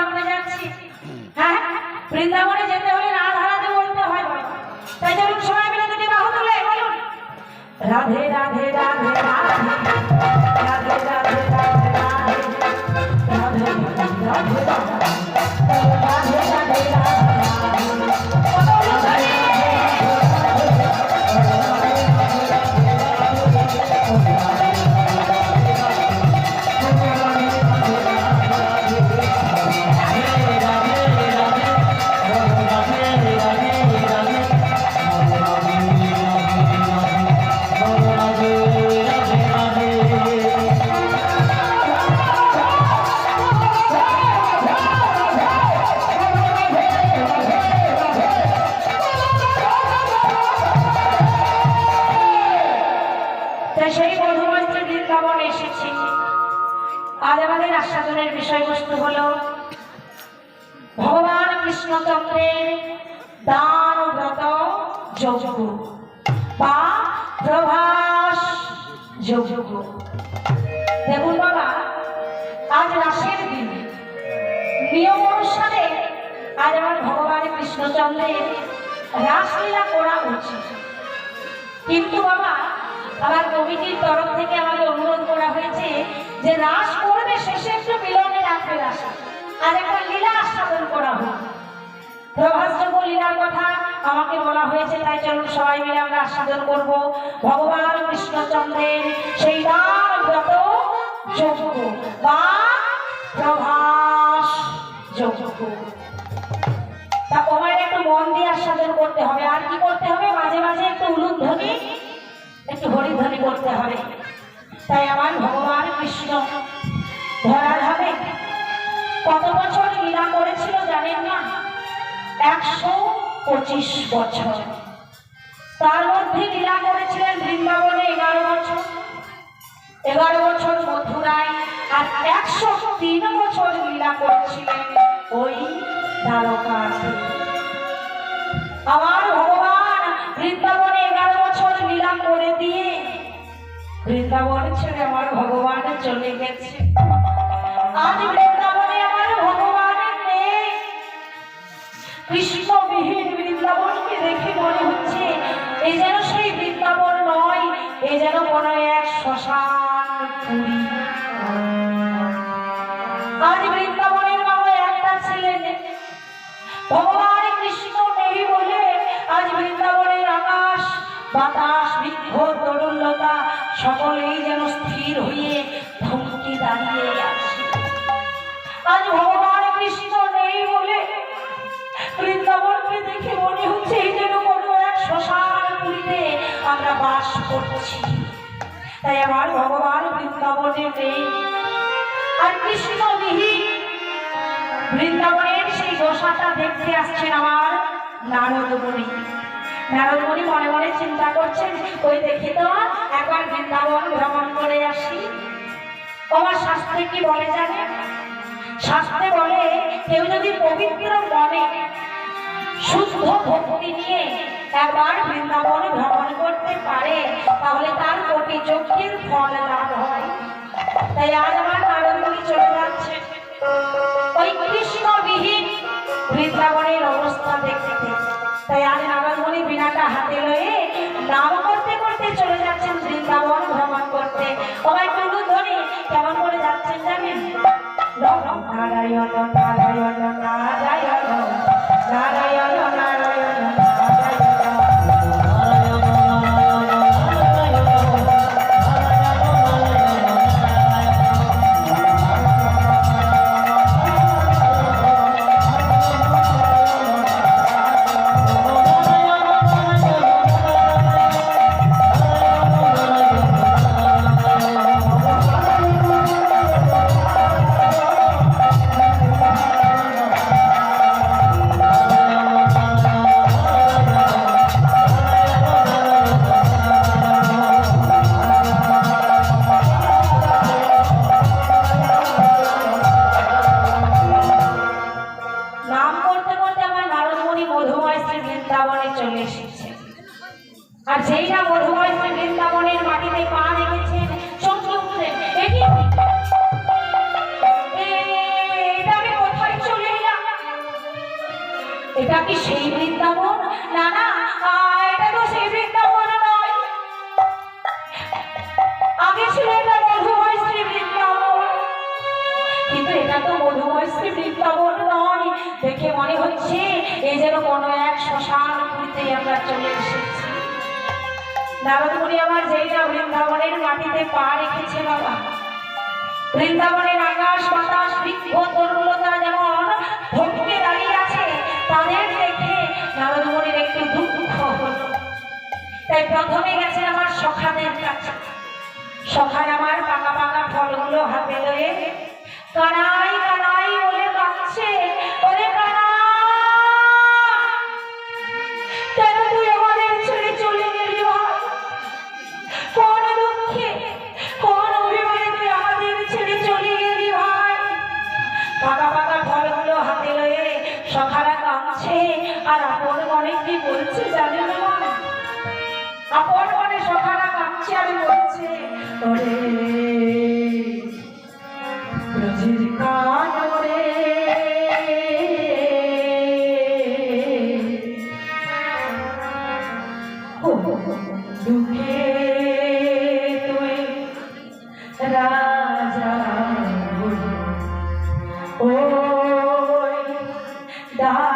বৃন্দাবনে যাচ্ছি। হ্যাঁ, বৃন্দাবনে যেতে হলে রাধা রাধে বলতে হয়। তাই চলুন সবাই মিলে দুটি বাহু তুলে বলুন রাধে রাধে রাধে রাধে রাধে রাধে রাধে রাধে রাধে রাধে রাধে রাধে। আজ আমাদের আস্বাদনের বিষয়বস্তু হলো ভগবান কৃষ্ণচন্দ্রের দান ব্রত যজ্ঞ বা প্রভাস যজ্ঞ। দেখুন বাবা, আজ রাসের দিন, নিয়ম অনুসারে আজ আমার ভগবান কৃষ্ণচন্দ্রের রাসলীলা করা উচিত। কিন্তু বাবা, আমার কমিটির তরফ থেকে আমাকে অনুরোধ করা হয়েছে যে রাস করবে শেষে একটু মিলনে রাখবে রাস, আর একটা লীলা আস্বাদন করা হোক। প্রভাসযোগ্য লীলার কথা আমাকে বলা হয়েছে, তাই চলুন সবাই মিলে আমরা আস্বাদন করব ভগবান কৃষ্ণচন্দ্রের সেই দান ব্রত যজ্ঞ বা প্রভাস যজ্ঞ। তা তোমার একটু মন দিয়ে আস্বাদন করতে হবে। আর কি করতে হবে? মাঝে মাঝে একটু উলুধ্বনি, একটু হরিধ্বনি করতে হবে। তাই আমার ভগবান কৃষ্ণ ধরাধামে কত বছর লীলা করেছিল জানেন না? 125 বছর। তার মধ্যে লীলা করেছিলেন বৃন্দাবনে 11 বছর, 11 বছর মথুরায়, আর 103 বছর লীলা করেছিলেন ওই দ্বারকাতে। আমার ভগবান বৃন্দাবনে 11 বছর লীলা করে দিয়ে বৃন্দাবন ছেড়ে আমার ভগবান চলে গেছে। আজ বৃন্দাবনে আমার ভগবান নেই। কৃষ্ণবিহীন বৃন্দাবনকে দেখে মনে হচ্ছে এই যেন সেই বৃন্দাবন নয়, এই যেন মনে হয় এক শ্মশান পুরী। আজ বৃন্দাবনের বাবা একটা ছেলে নেই, ভগবান কৃষ্ণ নেই বলে আজ বৃন্দাবনের আকাশ বাতাস বৃক্ষ তরুলতা সকলেই যেন স্থির হয়ে থমকে দাঁড়িয়ে আছে। আজ ভগবান কৃষ্ণ নেই বলে বৃন্দাবনকে দেখে মনে হচ্ছে এই যেন কোনো এক শ্মশান পুরীতে আমরা বাস করছি। তাই আমার ভগবান বৃন্দাবনে নেই। আর কৃষ্ণবিহীন বৃন্দাবনের সেই দশাটা দেখতে আসছেন আমার নারদ মুনি। নারদ মুনি মনে মনে চিন্তা করছেন, ওই দেখি তো একবার বৃন্দাবন ভ্রমণ করে আসি। আমার শাস্ত্রে কি বলে জানে? শাস্ত্রে বলে কেউ যদি পবিত্র মনে শুদ্ধ ভক্তি নিয়ে একবার বৃন্দাবন ভ্রমণ করতে পারে তাহলে তার কোটি যজ্ঞের ফল লাভ হয়। তাই আজ আমার নারদ মুনি চলে যাচ্ছে ওই কৃষ্ণবিহীন বৃন্দাবনের অবস্থা দেখতে। তাই আজ নারদ মুনি বিনাটা হাতে লয়ে নাম করতে করতে চলে যাচ্ছেন বৃন্দাবন ভ্রমণ করতে। সবাই টুলু ধরে কেমন করে যাচ্ছেন জানেন? নারায়ণ নারায়ণ নারায়ণ নারায়ণ নারায়ণ আর যেই না মধুময় বৃন্দাবনের মাটিতে পা রেখেছেন চমকে উঠলেন, এটা আমি কোথায় চলে এটা কি সেই বৃন্দাবন? না না, এটা তো সেই বৃন্দাবন নয়। আগে ছিল এটা মধুময় শ্রী বৃন্দাবন, কিন্তু এটা তো মধুময় শ্রী বৃন্দাবন নয়। দেখে মনে হচ্ছে এই যেন কোনো এক শ্মশান পুরীতে আমরা চলে এসেছি। নারদ মুনি আমার যেই না বৃন্দাবনের মাটিতে পা রেখেছে বাবা, বৃন্দাবনের আকাশ বাতাস বৃক্ষ তরুলতা যেমন ভটকে দাঁড়িয়ে আছে, তাদের দেখে নারদ মুনির একটু দুঃখ হলো। তাই প্রথমে গেছে আমার সখাদের কাছে। সখার আমার পাকা পাকা ফলগুলো হাতে লয়ে কানাই কানাই বলে কাঁদছে, ওরে কানা, কেন তুই আমাদের ছেড়ে চলে গেলি ভাই? কোন দুঃখে কোন অভিমানে তুই আমাদের ছেড়ে চলে গেলি ভাই? পাকা পাকা ফলগুলো হাতে লয়ে সখারা কাঁদছে, আর আপন মনে কি বলছে জানেন মা? আপন মনে সখারা কাঁদছে আর বলছে, ওরে ব্রজের কানরে দুঃখে তুই রাজা ওই দা